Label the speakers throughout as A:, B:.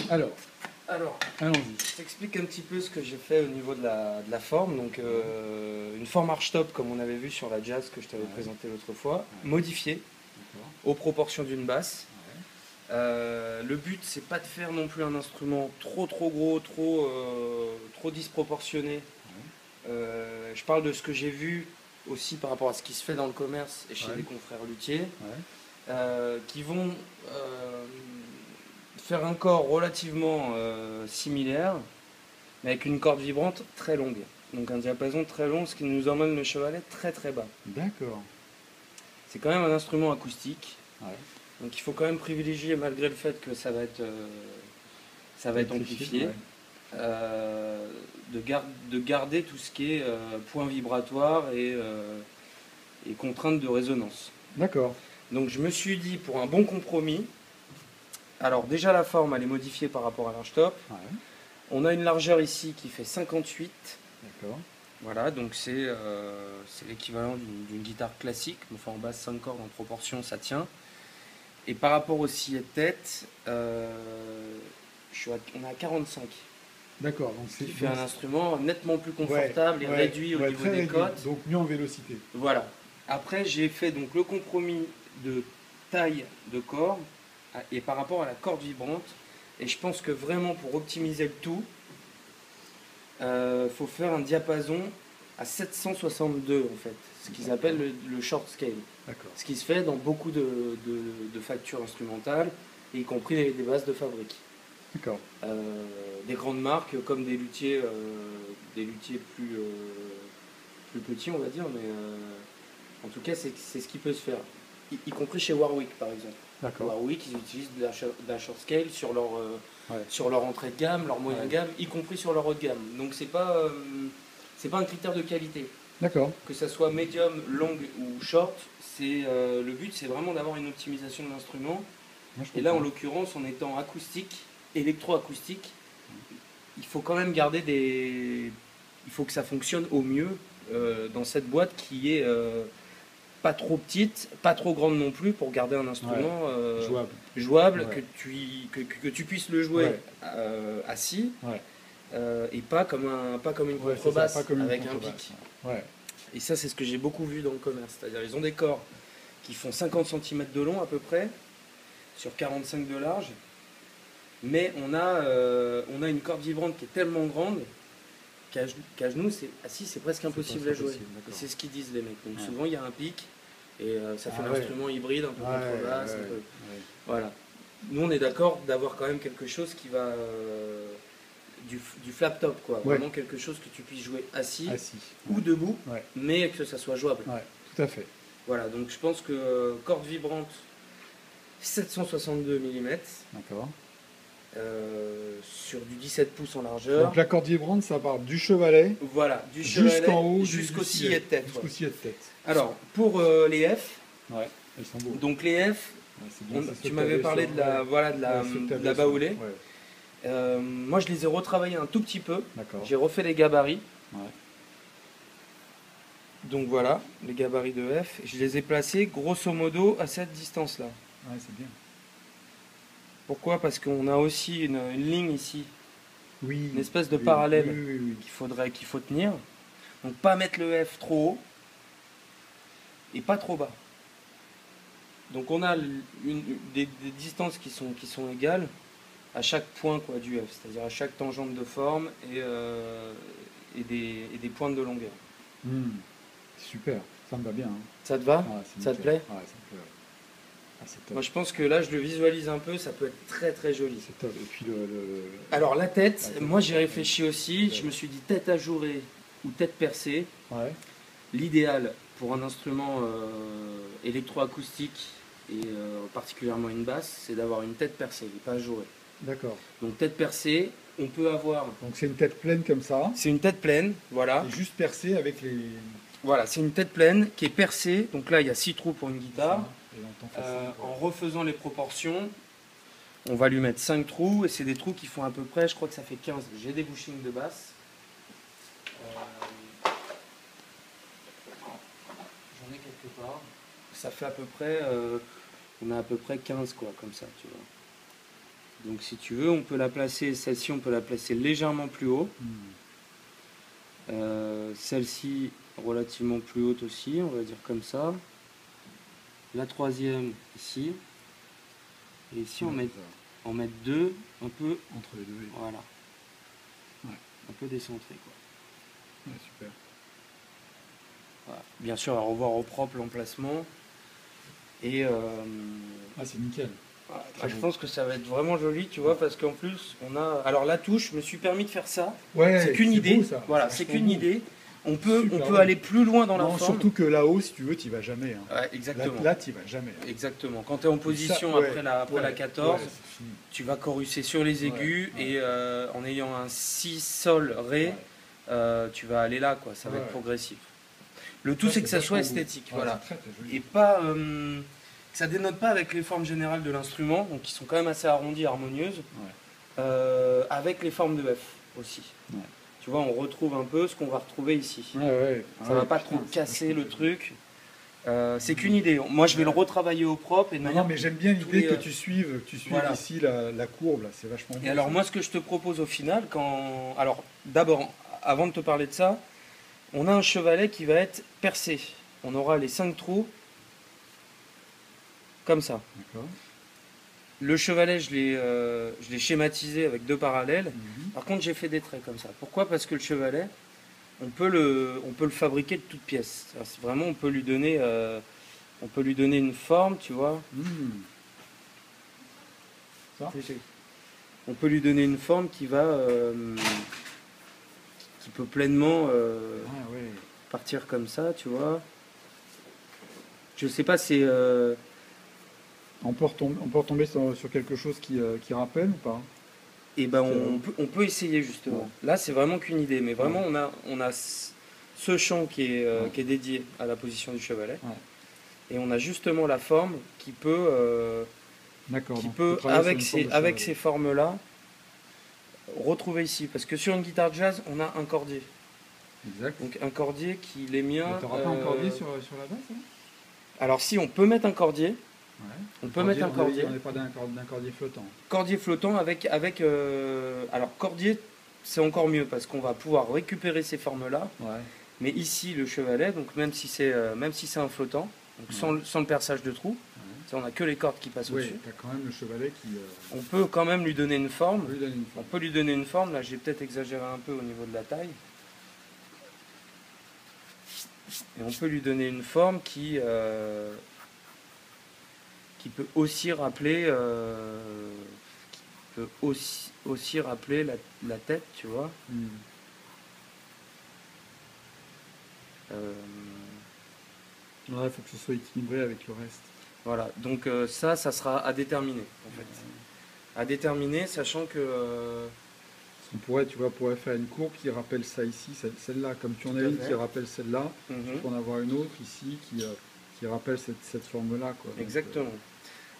A: Alors,
B: Alors,
A: allons-y.
B: je t'explique un petit peu ce que j'ai fait au niveau de la forme. Donc, une forme archtop comme on avait vu sur la Jazz que je t'avais présenté l'autre fois, modifiée aux proportions d'une basse. Le but, c'est pas de faire non plus un instrument trop gros, trop disproportionné. Je parle de ce que j'ai vu aussi par rapport à ce qui se fait dans le commerce et chez des confrères luthiers, qui vont faire un corps relativement similaire, mais avec une corde vibrante très longue. Donc un diapason très long, ce qui nous emmène le chevalet très bas.
A: D'accord.
B: C'est quand même un instrument acoustique.
A: Ouais.
B: Donc il faut quand même privilégier, malgré le fait que ça va être amplifié, de garder tout ce qui est point vibratoire et contrainte de résonance.
A: D'accord.
B: Donc je me suis dit, pour un bon compromis, alors déjà la forme elle est modifiée par rapport à l'archtop.
A: Ouais.
B: On a une largeur ici qui fait 58.
A: D'accord.
B: Voilà, donc c'est l'équivalent d'une guitare classique, enfin en basse 5 cordes en proportion ça tient. Et par rapport au sillet de tête, on est à 45.
A: D'accord. Donc
B: Ce qui fait un instrument nettement plus confortable et réduit au niveau des cotes.
A: Donc mieux en vélocité.
B: Voilà. Après j'ai fait donc le compromis de taille de corde et par rapport à la corde vibrante. Et je pense que vraiment pour optimiser le tout, faut faire un diapason à 762 en fait, ce qu'ils appellent le short scale. Ce qui se fait dans beaucoup de factures instrumentales, y compris des basses de fabrique. Des grandes marques comme des luthiers plus petits on va dire, mais en tout cas c'est ce qui peut se faire, y compris chez Warwick par exemple. Warwick ils utilisent de la short scale sur leur entrée de gamme, leur moyen de gamme, y compris sur leur haut de gamme. Donc c'est pas un critère de qualité. Que ça soit médium, long ou short, le but c'est vraiment d'avoir une optimisation de l'instrument. Et là en l'occurrence en étant acoustique, électroacoustique, il faut quand même garder il faut que ça fonctionne au mieux dans cette boîte qui est pas trop petite, pas trop grande non plus pour garder un instrument jouable, que tu puisses le jouer assis et pas comme une contrebasse avec un pic. Et ça c'est ce que j'ai beaucoup vu dans le commerce, c'est-à-dire ils ont des corps qui font 50 cm de long à peu près, sur 45 de large, mais on a une corde vibrante qui est tellement grande qu'à genoux, assis, c'est presque impossible à jouer. Et c'est ce qu'ils disent les mecs. Donc souvent il y a un pic et ça fait un instrument hybride, un peu contrebasse. Voilà. Nous on est d'accord d'avoir quand même quelque chose qui va du flap top, quoi. Vraiment quelque chose que tu puisses jouer assis. Ou debout, mais que ça soit jouable.
A: Tout à fait.
B: Voilà, donc je pense que corde vibrante 762 mm.
A: D'accord.
B: Sur du 17 pouces en largeur.
A: Donc la corde vibrante, ça part du chevalet,
B: voilà, du chevalet
A: jusqu'en haut,
B: jusqu'au sillet de tête.
A: Jusqu'au sillet de tête.
B: Alors, pour les F,
A: elles sont beaux.
B: donc les F, tu m'avais parlé de la baoulée. Moi, je les ai retravaillés un tout petit peu. J'ai refait les gabarits. Donc voilà, les gabarits de F. Je les ai placés grosso modo à cette distance-là.
A: C'est bien.
B: Pourquoi? Parce qu'on a aussi une ligne ici, une espèce de parallèle qu'il faut tenir. Donc pas mettre le F trop haut et pas trop bas. Donc on a des distances qui sont égales à chaque point du F, c'est-à-dire à chaque tangente de forme et des pointes de longueur.
A: Super, ça me va bien.
B: Ça te va? Ça te plaît?
A: Ça me plaît.
B: Moi je pense que là je le visualise un peu, ça peut être très joli.
A: C'est top. Et puis
B: alors la tête, moi j'ai réfléchi aussi, je me suis dit tête ajourée ou tête percée. L'idéal pour un instrument électroacoustique et particulièrement une basse, c'est d'avoir une tête percée, pas ajourée.
A: D'accord.
B: Donc tête percée, on peut avoir...
A: Donc c'est une tête pleine comme ça.
B: C'est une tête pleine, voilà.
A: Et juste percée avec les...
B: Voilà, c'est une tête pleine qui est percée. Donc là il y a 6 trous pour une guitare. En refaisant les proportions, on va lui mettre 5 trous et c'est des trous qui font à peu près, je crois que ça fait 15. J'ai des bushings de basse. J'en ai quelque part. Ça fait à peu près, on a à peu près 15 quoi, comme ça, tu vois. Donc si tu veux, on peut la placer, celle-ci on peut la placer légèrement plus haut. Celle-ci relativement plus haute aussi, on va dire comme ça. La troisième ici. Et ici on met deux un peu
A: entre les deux.
B: Voilà.
A: Ouais.
B: Un peu décentré quoi.
A: Ouais, super.
B: Voilà. Bien sûr à revoir au propre l'emplacement. Et
A: c'est nickel.
B: je pense que ça va être vraiment joli, tu vois, parce qu'en plus on a. Alors la touche, je me suis permis de faire ça.
A: Ouais,
B: c'est qu'une idée.
A: Beau, ça.
B: Voilà, c'est qu'une idée. On peut
A: beau.
B: aller plus loin dans la forme.
A: Surtout que là-haut, si tu veux, tu n'y vas jamais. Hein.
B: Ouais, exactement.
A: Là tu n'y vas jamais. Hein.
B: Exactement. Quand tu es en position après la 14, tu vas chorusser sur les aigus et en ayant un si sol ré, tu vas aller là, quoi. Ça va être progressif. Le tout, c'est que ça soit esthétique. Voilà.
A: Très, très joli.
B: Et pas. Ça dénote pas avec les formes générales de l'instrument, donc qui sont quand même assez arrondies, harmonieuses, avec les formes de F aussi. Ouais. Tu vois, on retrouve un peu ce qu'on va retrouver ici. Ça va pas trop casser le truc. C'est qu'une idée. Moi, je vais le retravailler au propre. Et
A: non, mais j'aime bien l'idée que tu suives ici la courbe. Là, c'est vachement bien.
B: Et alors, moi, ce que je te propose au final, alors, d'abord, avant de te parler de ça, on a un chevalet qui va être percé. On aura les 5 trous. Comme ça. Le chevalet, je l'ai schématisé avec 2 parallèles. Par contre, j'ai fait des traits comme ça. Pourquoi? Parce que le chevalet, on peut le fabriquer de toutes pièces. Vraiment, on peut lui donner une forme, tu vois. Ça. On peut lui donner une forme qui peut pleinement partir comme ça, tu vois. Je sais pas, c'est...
A: On peut retomber sur quelque chose qui rappelle ou pas?
B: Et ben on peut essayer justement. Ouais. Là c'est vraiment qu'une idée, mais vraiment on a ce champ qui est dédié à la position du chevalet. Et on a justement la forme qui peut avec ces formes-là retrouver ici. Parce que sur une guitare jazz, on a un cordier.
A: Exact.
B: Donc un cordier qui l'est mien.
A: Tu n'auras pas un cordier sur la basse hein?
B: Alors si on peut mettre un cordier. On peut mettre un cordier.
A: On n'est pas d'un cordier flottant.
B: Cordier flottant avec alors cordier, c'est encore mieux parce qu'on va pouvoir récupérer ces formes-là. Mais ici, le chevalet, donc même si c'est un flottant, donc sans le perçage de trous, on n'a que les cordes qui passent au-dessus.
A: Tu as quand même le chevalet qui...
B: On peut quand même lui donner une forme. On peut lui donner une forme. Là, j'ai peut-être exagéré un peu au niveau de la taille. Et on peut lui donner une forme qui peut aussi rappeler la tête, tu vois.
A: Il faut que ce soit équilibré avec le reste.
B: Voilà, donc ça sera à déterminer en fait. À déterminer, sachant que...
A: On pourrait faire une courbe qui rappelle ça ici, celle-là, comme tu en as une qui rappelle celle-là, tu peux en avoir une autre ici qui rappelle cette forme-là.
B: Exactement.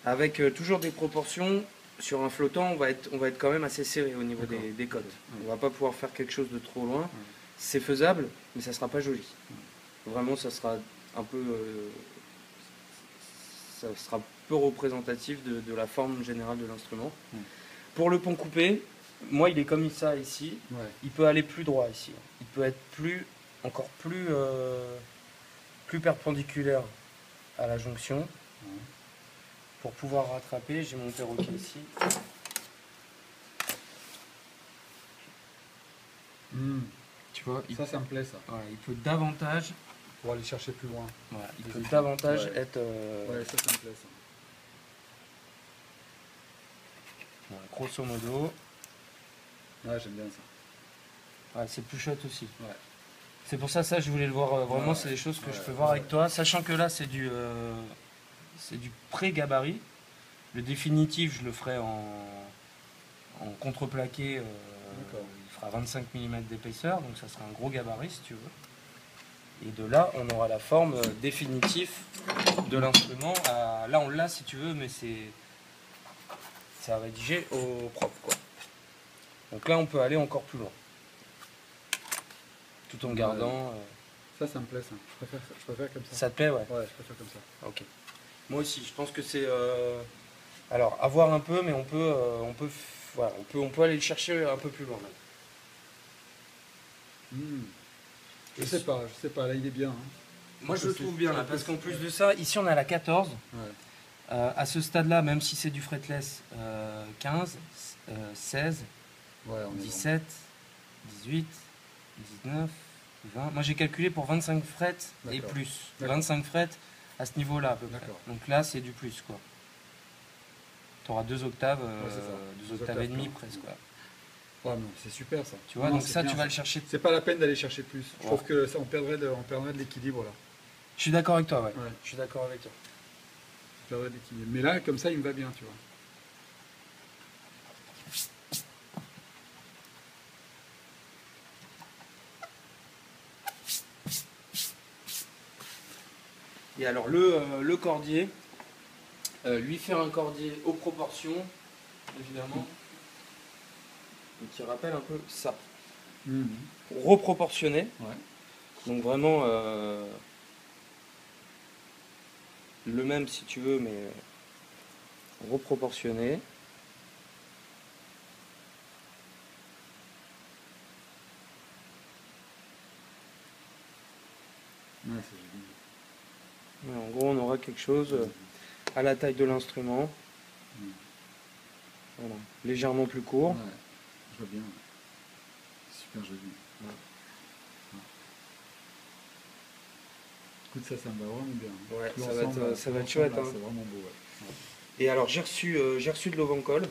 B: Avec toujours des proportions, sur un flottant, on va être quand même assez serré au niveau des cotes. On va pas pouvoir faire quelque chose de trop loin. C'est faisable, mais ça sera pas joli. Vraiment, ça sera un peu... ça sera peu représentatif de la forme générale de l'instrument. Pour le pont coupé, moi il est comme ça ici. Il peut aller plus droit ici. Il peut être encore plus perpendiculaire à la jonction. Pour pouvoir rattraper, j'ai mon perroquet ici. Tu vois,
A: ça me plaît ça.
B: Il peut davantage...
A: Pour aller chercher plus loin.
B: Il peut davantage être...
A: ça me plaît ça.
B: Grosso modo.
A: J'aime bien ça.
B: C'est plus chouette aussi. C'est pour ça je voulais le voir. Vraiment, c'est des choses que je peux voir avec toi. Sachant que là, c'est du pré-gabarit. Le définitif, je le ferai en contreplaqué. Il fera 25 mm d'épaisseur, donc ça sera un gros gabarit si tu veux. Et de là, on aura la forme définitive de l'instrument. Là, on l'a si tu veux, mais c'est à rédiger au propre, quoi. Donc là, on peut aller encore plus loin. Tout en gardant...
A: Ça me plaît, ça. Je préfère comme ça.
B: Ça te plaît, ouais?
A: Ouais, je préfère comme ça.
B: Ok. Moi aussi, je pense que c'est Alors, à voir un peu, mais voilà, on peut aller le chercher un peu plus loin.
A: Je sais pas, là il est bien. Hein.
B: Moi je le trouve bien là, parce qu'en plus de ça, ici on a la 14.
A: Ouais.
B: À ce stade-là, même si c'est du fretless, 15, 16,
A: ouais,
B: 17, 18, 19, 20. Moi j'ai calculé pour 25 frettes et plus. 25 frettes à ce niveau-là à peu près. Donc là c'est du plus quoi. Tu auras 2 octaves, 2 octaves et demi presque. Quoi.
A: Ouais, c'est super ça.
B: Tu vois, donc ça tu vas le chercher.
A: C'est pas la peine d'aller chercher plus. Je trouve que ça, on perdrait de l'équilibre là.
B: Je suis d'accord avec toi, ouais. Je suis d'accord avec toi.
A: On perdrait de l'équilibre. Mais là, comme ça, il me va bien, tu vois.
B: Et alors le cordier, lui faire un cordier aux proportions, évidemment, qui rappelle un peu ça. Reproportionné.
A: Ouais.
B: Donc vraiment le même si tu veux, mais reproportionné.
A: Ouais, c'est génial.
B: En gros, on aura quelque chose à la taille de l'instrument. Voilà. Légèrement plus court.
A: Ouais, je vois bien. Super joli. Ouais. Écoute, ça me va vraiment bien.
B: Ouais, ça va être chouette. Hein.
A: C'est vraiment beau. Ouais.
B: Et alors, j'ai reçu de l'Ovancol.